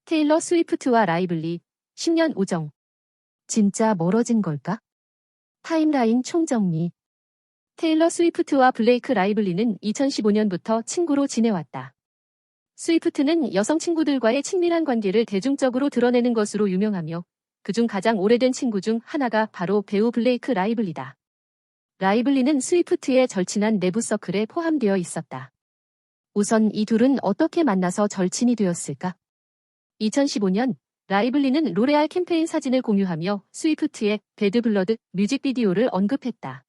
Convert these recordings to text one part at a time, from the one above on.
테일러 스위프트와 라이블리, 10년 우정. 진짜 멀어진 걸까? 타임라인 총정리. 테일러 스위프트와 블레이크 라이블리는 2015년부터 친구로 지내왔다. 스위프트는 여성 친구들과의 친밀한 관계를 대중적으로 드러내는 것으로 유명하며 그중 가장 오래된 친구 중 하나가 바로 배우 블레이크 라이블리다. 라이블리는 스위프트의 절친한 내부 서클에 포함되어 있었다. 우선 이 둘은 어떻게 만나서 절친이 되었을까? 2015년 라이블리는 로레알 캠페인 사진을 공유하며 스위프트의 배드 블러드 뮤직비디오를 언급했다.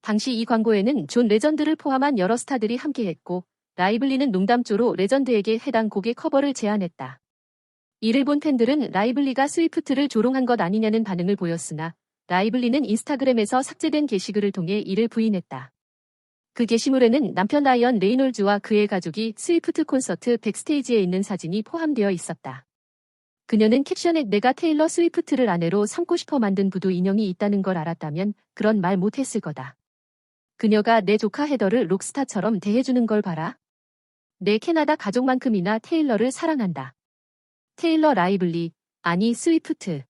당시 이 광고에는 존 레전드를 포함한 여러 스타들이 함께했고 라이블리는 농담조로 레전드에게 해당 곡의 커버를 제안했다. 이를 본 팬들은 라이블리가 스위프트를 조롱한 것 아니냐는 반응을 보였으나 라이블리는 인스타그램에서 삭제된 게시글을 통해 이를 부인했다. 그 게시물에는 남편 라이언 레이놀즈와 그의 가족이 스위프트 콘서트 백스테이지에 있는 사진이 포함되어 있었다. 그녀는 캡션에 내가 테일러 스위프트를 아내로 삼고 싶어 만든 부두 인형이 있다는 걸 알았다면 그런 말 못했을 거다. 그녀가 내 조카 헤더를 록스타처럼 대해주는 걸 봐라. 내 캐나다 가족만큼이나 테일러를 사랑한다. 테일러 라이블리, 아니 스위프트.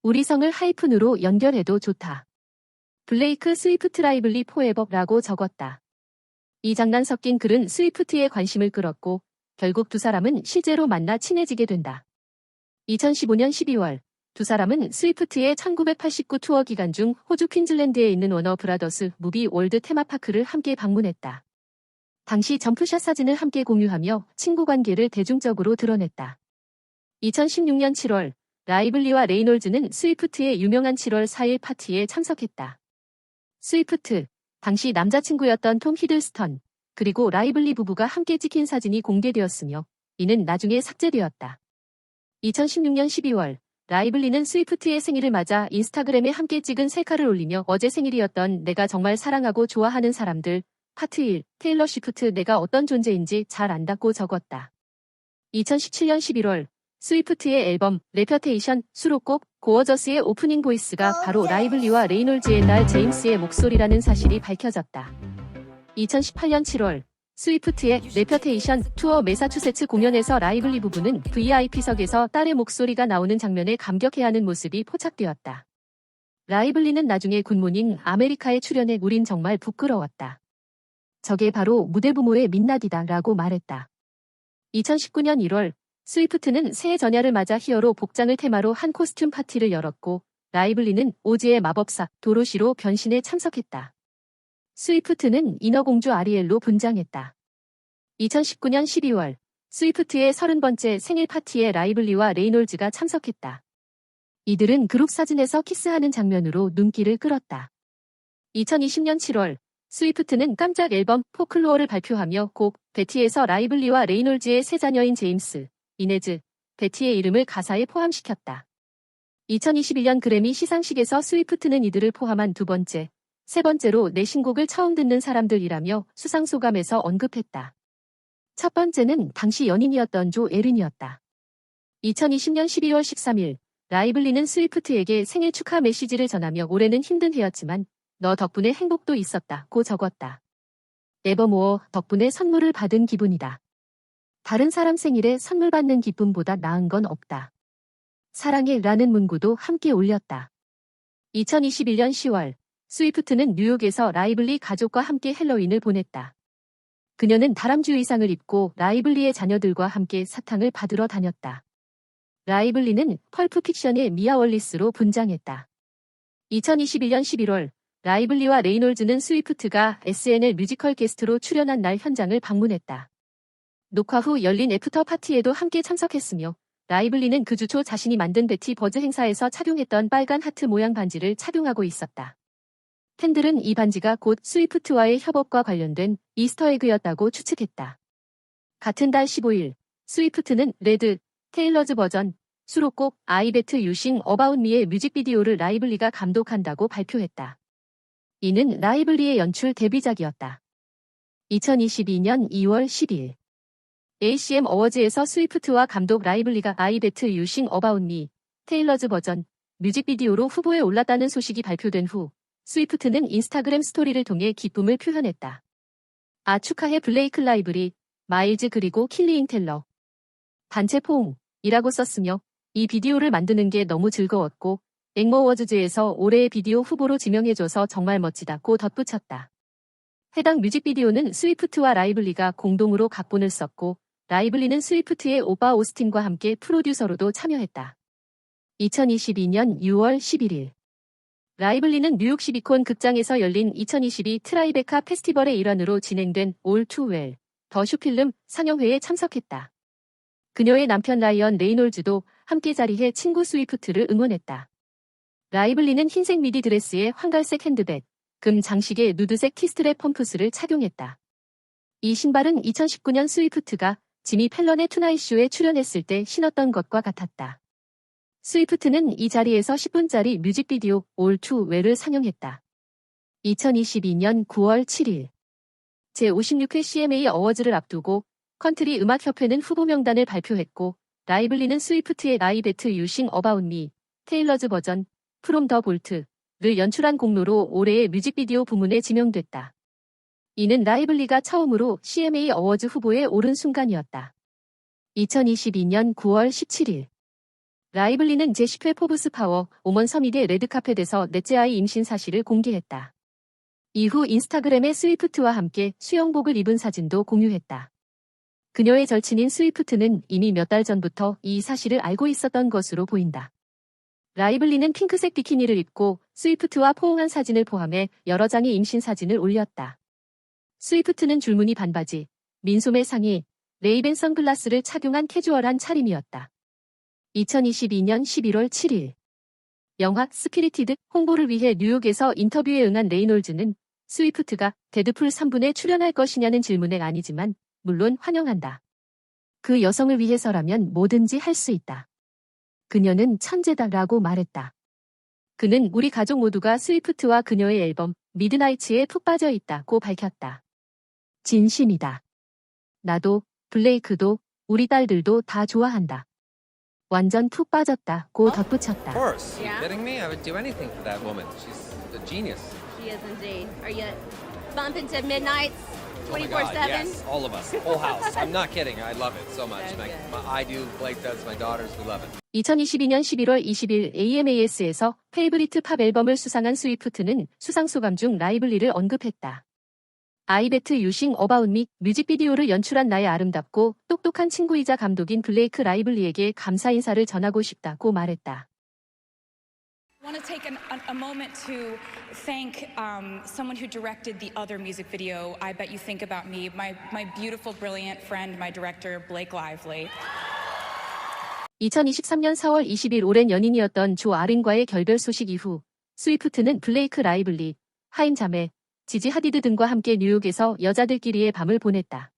우리 성을 하이픈으로 연결해도 좋다. 블레이크 스위프트 라이블리 포에버라고 적었다. 이 장난 섞인 글은 스위프트의 관심을 끌었고 결국 두 사람은 실제로 만나 친해지게 된다. 2015년 12월 두 사람은 스위프트의 1989 투어 기간 중 호주 퀸즐랜드에 있는 워너 브라더스 무비 월드 테마파크를 함께 방문했다. 당시 점프샷 사진을 함께 공유하며 친구 관계를 대중적으로 드러냈다. 2016년 7월 라이블리와 레이놀즈는 스위프트의 유명한 7월 4일 파티에 참석했다. 스위프트, 당시 남자친구였던 톰 히들스턴, 그리고 라이블리 부부가 함께 찍힌 사진이 공개되었으며 이는 나중에 삭제되었다. 2016년 12월 라이블리는 스위프트의 생일을 맞아 인스타그램에 함께 찍은 셀카를 올리며 어제 생일이었던 내가 정말 사랑하고 좋아하는 사람들, 파트 1, 테일러 스위프트 내가 어떤 존재인지 잘 안다고 적었다. 2017년 11월 스위프트의 앨범 레퓨테이션 수록곡 고어저스의 오프닝 보이스가 바로 라이블리와 레이놀즈의 딸 제임스의 목소리라는 사실이 밝혀졌다. 2018년 7월 스위프트의 레퓨테이션 투어 매사추세츠 공연에서 라이블리 부부는 VIP석에서 딸의 목소리가 나오는 장면에 감격해하는 모습이 포착되었다. 라이블리는 나중에 굿모닝 아메리카에 출연해 우린 정말 부끄러웠다. 저게 바로 무대 부모의 민낯이다 라고 말했다. 2019년 1월 스위프트는 새해 전야를 맞아 히어로 복장을 테마로 한 코스튬 파티를 열었고 라이블리는 오즈의 마법사 도로시로 변신에 참석했다. 스위프트는 인어공주 아리엘로 분장했다. 2019년 12월 스위프트의 30번째 생일 파티에 라이블리와 레이놀즈가 참석했다. 이들은 그룹 사진에서 키스하는 장면으로 눈길을 끌었다. 2020년 7월 스위프트는 깜짝 앨범 포클로어를 발표하며 곡 베티에서 라이블리와 레이놀즈의 세 자녀인 제임스, 이네즈, 베티의 이름을 가사에 포함시켰다. 2021년 그래미 시상식에서 스위프트는 이들을 포함한 두 번째, 세 번째로 내 신곡을 처음 듣는 사람들이라며 수상 소감에서 언급했다. 첫 번째는 당시 연인이었던 조 에린이었다. 2020년 12월 13일 라이블리는 스위프트에게 생일 축하 메시지를 전하며 올해는 힘든 해였지만 너 덕분에 행복도 있었다고 적었다. 에버모어 덕분에 선물을 받은 기분이다. 다른 사람 생일에 선물 받는 기쁨보다 나은 건 없다. 사랑해 라는 문구도 함께 올렸다. 2021년 10월 스위프트는 뉴욕에서 라이블리 가족과 함께 헬로윈을 보냈다. 그녀는 다람쥐 의상을 입고 라이블리의 자녀들과 함께 사탕을 받으러 다녔다. 라이블리는 펄프 픽션의 미아 월리스로 분장했다. 2021년 11월 라이블리와 레이놀즈는 스위프트가 SNL 뮤지컬 게스트로 출연한 날 현장을 방문했다. 녹화 후 열린 애프터 파티에도 함께 참석했으며 라이블리는 그 주 초 자신이 만든 베티 버즈 행사에서 착용했던 빨간 하트 모양 반지를 착용하고 있었다. 팬들은 이 반지가 곧 스위프트와의 협업과 관련된 이스터에그였다고 추측했다. 같은 달 15일 스위프트는 레드, 테일러즈 버전, 수록곡 I Bet You Sing About Me의 뮤직비디오를 라이블리가 감독한다고 발표했다. 이는 라이블리의 연출 데뷔작이었다. 2022년 2월 10일 ACM 어워즈에서 스위프트와 감독 라이블리가 I Bet You Sing About Me, 테일러즈 버전, 뮤직비디오로 후보에 올랐다는 소식이 발표된 후 스위프트는 인스타그램 스토리를 통해 기쁨을 표현했다. 축하해 블레이크 라이블리, 마일즈 그리고 킬리잉 텔러. 단체 포옹, 이라고 썼으며 이 비디오를 만드는 게 너무 즐거웠고 앵머워즈즈에서 올해의 비디오 후보로 지명해줘서 정말 멋지다고 덧붙였다. 해당 뮤직비디오는 스위프트와 라이블리가 공동으로 각본을 썼고 라이블리는 스위프트의 오빠 오스틴과 함께 프로듀서로도 참여했다. 2022년 6월 11일 라이블리는 뉴욕 시비콘 극장에서 열린 2022 트라이베카 페스티벌의 일환으로 진행된 All Too Well 더 쇼필름 상영회에 참석했다. 그녀의 남편 라이언 레이놀즈도 함께 자리해 친구 스위프트를 응원했다. 라이블리는 흰색 미디 드레스에 황갈색 핸드백, 금 장식에 누드색 티스트랩 펌프스를 착용했다. 이 신발은 2019년 스위프트가 지미 펠런의 투나잇쇼에 출연했을 때 신었던 것과 같았다. 스위프트는 이 자리에서 10분짜리 뮤직비디오 All Too Well을 상영했다. 2022년 9월 7일 제56회 CMA 어워즈를 앞두고 컨트리 음악협회는 후보 명단을 발표했고 라이블리는 스위프트의 I Bet You Sing About Me, 테일러즈 버전, From the Vault를 연출한 공로로 올해의 뮤직비디오 부문에 지명됐다. 이는 라이블리가 처음으로 CMA 어워즈 후보에 오른 순간이었다. 2022년 9월 17일 라이블리는 제10회 포브스 파워 오먼 서밋의 레드카펫에서 넷째 아이 임신 사실을 공개했다. 이후 인스타그램에 스위프트와 함께 수영복을 입은 사진도 공유했다. 그녀의 절친인 스위프트는 이미 몇 달 전부터 이 사실을 알고 있었던 것으로 보인다. 라이블리는 핑크색 비키니를 입고 스위프트와 포옹한 사진을 포함해 여러 장의 임신 사진을 올렸다. 스위프트는 줄무늬 반바지, 민소매 상의, 레이벤 선글라스를 착용한 캐주얼한 차림이었다. 2022년 11월 7일 영화 스피리티드 홍보를 위해 뉴욕에서 인터뷰에 응한 레이놀즈는 스위프트가 데드풀 3분에 출연할 것이냐는 질문에 아니지만 물론 환영한다. 그 여성을 위해서라면 뭐든지 할 수 있다. 그녀는 천재다라고 말했다. 그는 우리 가족 모두가 스위프트와 그녀의 앨범 미드나이츠에 푹 빠져 있다고 밝혔다. 진심이다. 나도, 블레이크도, 우리 딸들도 다 좋아한다. 완전 푹 빠졌다고 덧붙였다. Of course. Are you kidding me? I would do anything for that woman. She's a genius. She is indeed. Are you bumping to Midnights Oh my 24/7? God, yes, all of us, whole house. I'm not kidding. I love it so much. So good. I do. Blake does. My daughters, we love it. 2022년 11월 20일 AMAS에서 페이브리트 팝 앨범을 수상한 스위프트는 수상 소감 중 라이블리를 언급했다. I Bet You Sing About Me 뮤직비디오를 연출한 나의 아름답고 똑똑한 친구이자 감독인 블레이크 라이블리에게 감사 인사를 전하고 싶다고 말했다. I want to take a moment to thank someone who directed the other music video, I Bet You Think About Me, my beautiful, brilliant friend, my director, Blake Lively. 2023년 4월 20일 오랜 연인이었던 조 아린과의 결별 소식 이후 스위프트는 블레이크 라이블리, 하임 자매, 지지 하디드 등과 함께 뉴욕에서 여자들끼리의 밤을 보냈다.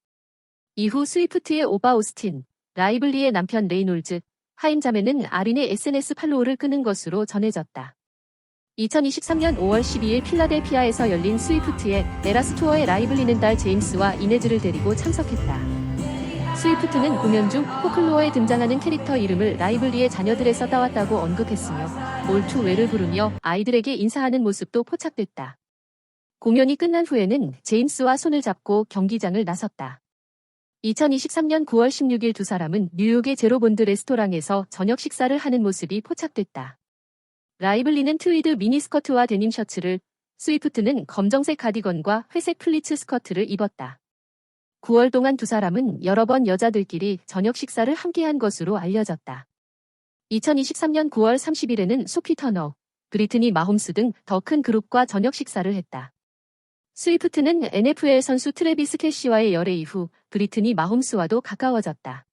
이후 스위프트의 오빠 오스틴, 라이블리의 남편 레이놀즈, 하임 자매는 아린의 SNS 팔로우를 끄는 것으로 전해졌다. 2023년 5월 12일 필라델피아에서 열린 스위프트의 에라스 투어에 라이블리는 딸 제임스와 이네즈를 데리고 참석했다. 스위프트는 공연 중 포클로어에 등장하는 캐릭터 이름을 라이블리의 자녀들에서 따왔다고 언급했으며 All Too Well을 부르며 아이들에게 인사하는 모습도 포착됐다. 공연이 끝난 후에는 제임스와 손을 잡고 경기장을 나섰다. 2023년 9월 16일 두 사람은 뉴욕의 제로본드 레스토랑에서 저녁 식사를 하는 모습이 포착됐다. 라이블리는 트위드 미니스커트와 데님 셔츠를, 스위프트는 검정색 가디건과 회색 플리츠 스커트를 입었다. 9월 동안 두 사람은 여러 번 여자들끼리 저녁 식사를 함께한 것으로 알려졌다. 2023년 9월 30일에는 소피 터너, 브리트니 마홈스 등 더 큰 그룹과 저녁 식사를 했다. 스위프트는 NFL 선수 트래비스 켈시와의 열애 이후 브리트니 마홈스와도 가까워졌다.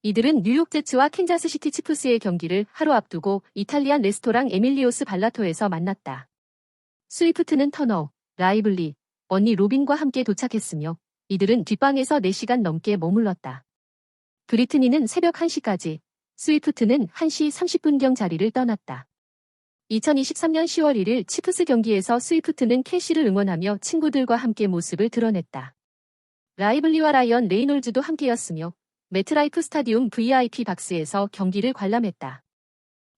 이들은 뉴욕 제츠와 캔자스시티 치프스의 경기를 하루 앞두고 이탈리안 레스토랑 에밀리오스 발라토에서 만났다. 스위프트는 터너, 라이블리, 언니 로빈과 함께 도착했으며 이들은 뒷방에서 4시간 넘게 머물렀다. 브리트니는 새벽 1시까지, 스위프트는 1시 30분경 자리를 떠났다. 2023년 10월 1일 치프스 경기에서 스위프트는 켈시를 응원하며 친구들과 함께 모습을 드러냈다. 라이블리와 라이언 레이놀즈도 함께였으며 매트라이프 스타디움 VIP 박스에서 경기를 관람했다.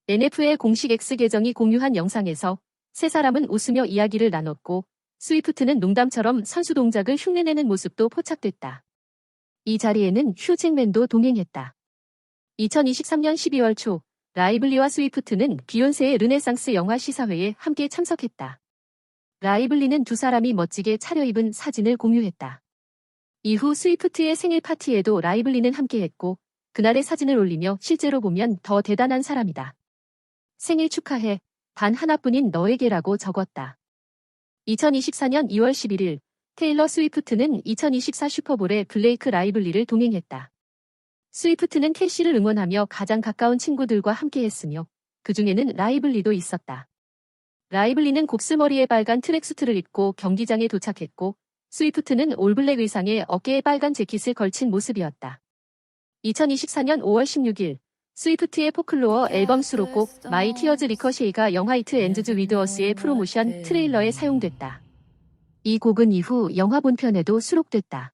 NFL 공식 X 계정이 공유한 영상에서 세 사람은 웃으며 이야기를 나눴고 스위프트는 농담처럼 선수 동작을 흉내내는 모습도 포착됐다. 이 자리에는 휴 잭맨도 동행했다. 2023년 12월 초 라이블리와 스위프트는 비욘세의 르네상스 영화 시사회에 함께 참석했다. 라이블리는 두 사람이 멋지게 차려입은 사진을 공유했다. 이후 스위프트의 생일 파티에도 라이블리는 함께했고 그날의 사진을 올리며 실제로 보면 더 대단한 사람이다. 생일 축하해. 단 하나뿐인 너에게라고 적었다. 2024년 2월 11일 테일러 스위프트는 2024 슈퍼볼에 블레이크 라이블리를 동행했다. 스위프트는 캐시를 응원하며 가장 가까운 친구들과 함께했으며 그중에는 라이블리도 있었다. 라이블리는 곱슬머리에 빨간 트랙수트를 입고 경기장에 도착했고 스위프트는 올블랙 의상에 어깨에 빨간 재킷을 걸친 모습이었다. 2024년 5월 16일 스위프트의 포클로어 앨범 수록곡 마이 티어즈 리커쉐이가 영화 이트 엔드즈 위드 어스의 프로모션 트레일러에 사용됐다. 이 곡은 이후 영화 본편에도 수록됐다.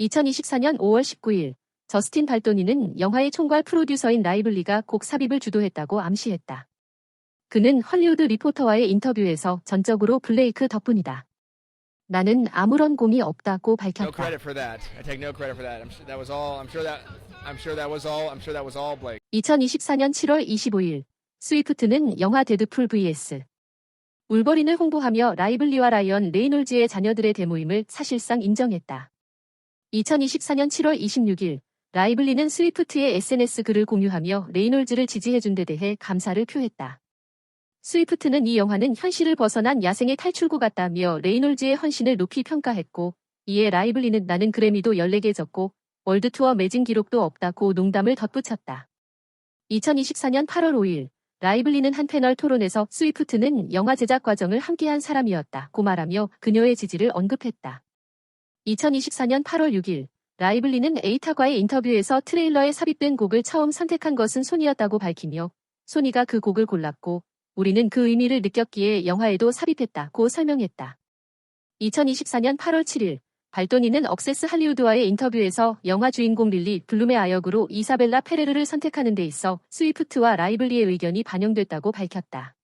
2024년 5월 19일 저스틴 발도니는 영화의 총괄 프로듀서인 라이블리가 곡 삽입을 주도했다고 암시했다. 그는 헐리우드 리포터와의 인터뷰에서 전적으로 블레이크 덕분이다. 나는 아무런 공이 없다고 No 밝혔다. credit for that. I take no credit for that. I'm sure that was all Blake. 2024년 7월 25일 스위프트는 영화 데드풀 vs. 울버린을 홍보하며 라이블리와 라이언 레이놀즈의 자녀들의 대모임을 사실상 인정했다. 2024년 7월 26일 라이블리는 스위프트의 SNS 글을 공유하며 레이놀즈를 지지해준 데 대해 감사를 표했다. 스위프트는 이 영화는 현실을 벗어난 야생의 탈출구 같다며 레이놀즈의 헌신을 높이 평가했고 이에 라이블리는 나는 그래미도 14개 졌고 월드투어 매진 기록도 없다고 농담을 덧붙였다. 2024년 8월 5일 라이블리는 한 패널 토론에서 스위프트는 영화 제작 과정을 함께한 사람이었다고 말하며 그녀의 지지를 언급했다. 2024년 8월 6일 라이블리는 에이타과의 인터뷰에서 트레일러에 삽입된 곡을 처음 선택한 것은 소니였다고 밝히며 소니가 그 곡을 골랐고 우리는 그 의미를 느꼈기에 영화에도 삽입했다고 설명했다. 2024년 8월 7일 발도니는 억세스 할리우드와의 인터뷰에서 영화 주인공 릴리 블룸의 아역으로 이사벨라 페레르를 선택하는 데 있어 스위프트와 라이블리의 의견이 반영됐다고 밝혔다.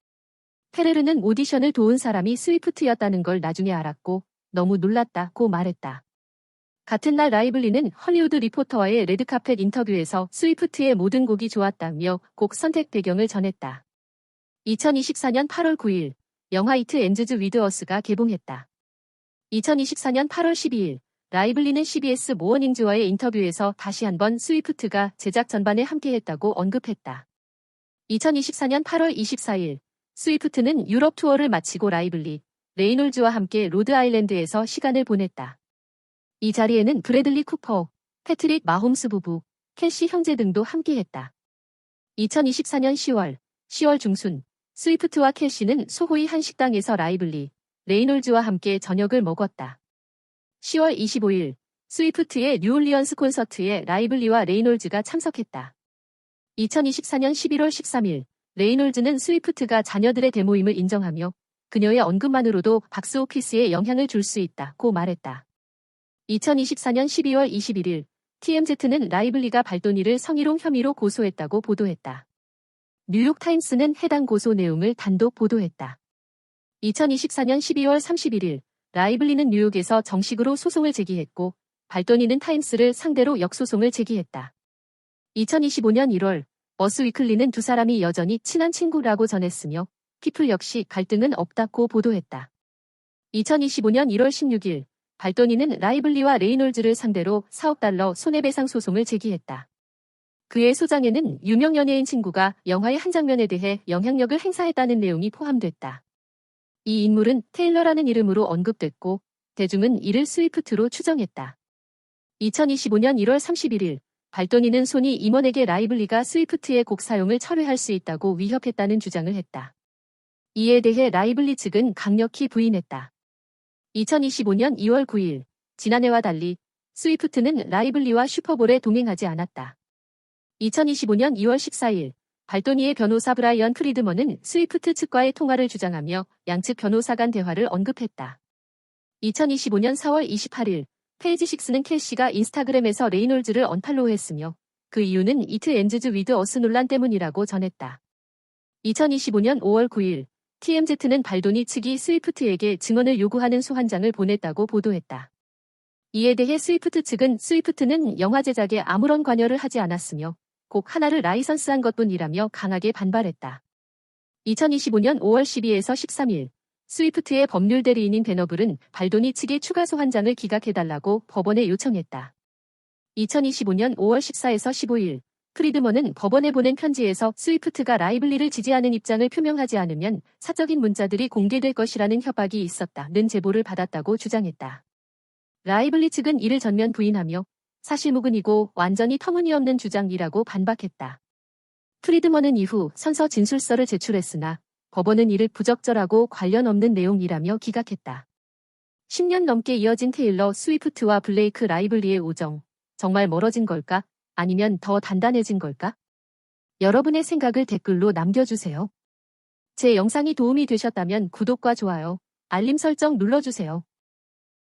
페레르는 오디션을 도운 사람이 스위프트였다는 걸 나중에 알았고 너무 놀랐다고 말했다. 같은 날 라이블리는 헐리우드 리포터와의 레드카펫 인터뷰에서 스위프트의 모든 곡이 좋았다며 곡 선택 배경을 전했다. 2024년 8월 9일 영화 이트 엔드즈 위드 어스가 개봉했다. 2024년 8월 12일 라이블리는 CBS 모어닝즈와의 인터뷰에서 다시 한번 스위프트가 제작 전반에 함께했다고 언급했다. 2024년 8월 24일 스위프트는 유럽 투어를 마치고 라이블리, 레이놀즈와 함께 로드 아일랜드에서 시간을 보냈다. 이 자리에는 브래들리 쿠퍼, 패트릭 마홈스 부부, 켈시 형제 등도 함께했다. 2024년 10월 중순 스위프트와 켈시는 소호이 한 식당에서 라이블리, 레이놀즈와 함께 저녁을 먹었다. 10월 25일 스위프트의 뉴올리언스 콘서트에 라이블리와 레이놀즈가 참석했다. 2024년 11월 13일 레이놀즈는 스위프트가 자녀들의 대모임을 인정하며 그녀의 언급만으로도 박스오피스에 영향을 줄 수 있다고 말했다. 2024년 12월 21일 TMZ는 라이블리가 발도니를 성희롱 혐의로 고소했다고 보도했다. 뉴욕타임스는 해당 고소 내용을 단독 보도했다. 2024년 12월 31일 라이블리는 뉴욕에서 정식으로 소송을 제기했고 발도니는 타임스를 상대로 역소송을 제기했다. 2025년 1월 어스 위클리는 두 사람이 여전히 친한 친구라고 전했으며 피플 역시 갈등은 없다고 보도했다. 2025년 1월 16일 발도니는 라이블리와 레이놀즈를 상대로 4억 달러 손해배상 소송을 제기했다. 그의 소장에는 유명 연예인 친구가 영화의 한 장면에 대해 영향력을 행사했다는 내용이 포함됐다. 이 인물은 테일러라는 이름으로 언급됐고 대중은 이를 스위프트로 추정했다. 2025년 1월 31일 발도니는 소니 임원에게 라이블리가 스위프트의 곡 사용을 철회할 수 있다고 위협했다는 주장을 했다. 이에 대해 라이블리 측은 강력히 부인했다. 2025년 2월 9일 지난해와 달리 스위프트는 라이블리와 슈퍼볼에 동행하지 않았다. 2025년 2월 14일 발도니의 변호사 브라이언 프리드먼은 스위프트 측과의 통화를 주장하며 양측 변호사 간 대화를 언급했다. 2025년 4월 28일 페이지 6는 켈시가 인스타그램에서 레이놀즈를 언팔로우했으며 그 이유는 이트 엔드즈 위드 어스 논란 때문이라고 전했다. 2025년 5월 9일 TMZ는 발도니 측이 스위프트에게 증언을 요구하는 소환장을 보냈다고 보도했다. 이에 대해 스위프트 측은 스위프트는 영화 제작에 아무런 관여를 하지 않았으며 곡 하나를 라이선스한 것뿐이라며 강하게 반발했다. 2025년 5월 12에서 13일 스위프트의 법률 대리인인 베너블은 발도니 측에 추가 소환장을 기각해달라고 법원에 요청했다. 2025년 5월 14에서 15일 프리드먼은 법원에 보낸 편지에서 스위프트가 라이블리를 지지하는 입장을 표명하지 않으면 사적인 문자들이 공개될 것이라는 협박이 있었다는 제보를 받았다고 주장했다. 라이블리 측은 이를 전면 부인하며 사실무근이고 완전히 터무니없는 주장이라고 반박했다. 프리드먼은 이후 선서 진술서를 제출했으나 법원은 이를 부적절하고 관련 없는 내용이라며 기각했다. 10년 넘게 이어진 테일러 스위프트와 블레이크 라이블리의 우정, 정말 멀어진 걸까? 아니면 더 단단해진 걸까? 여러분의 생각을 댓글로 남겨주세요. 제 영상이 도움이 되셨다면 구독과 좋아요, 알림 설정 눌러주세요.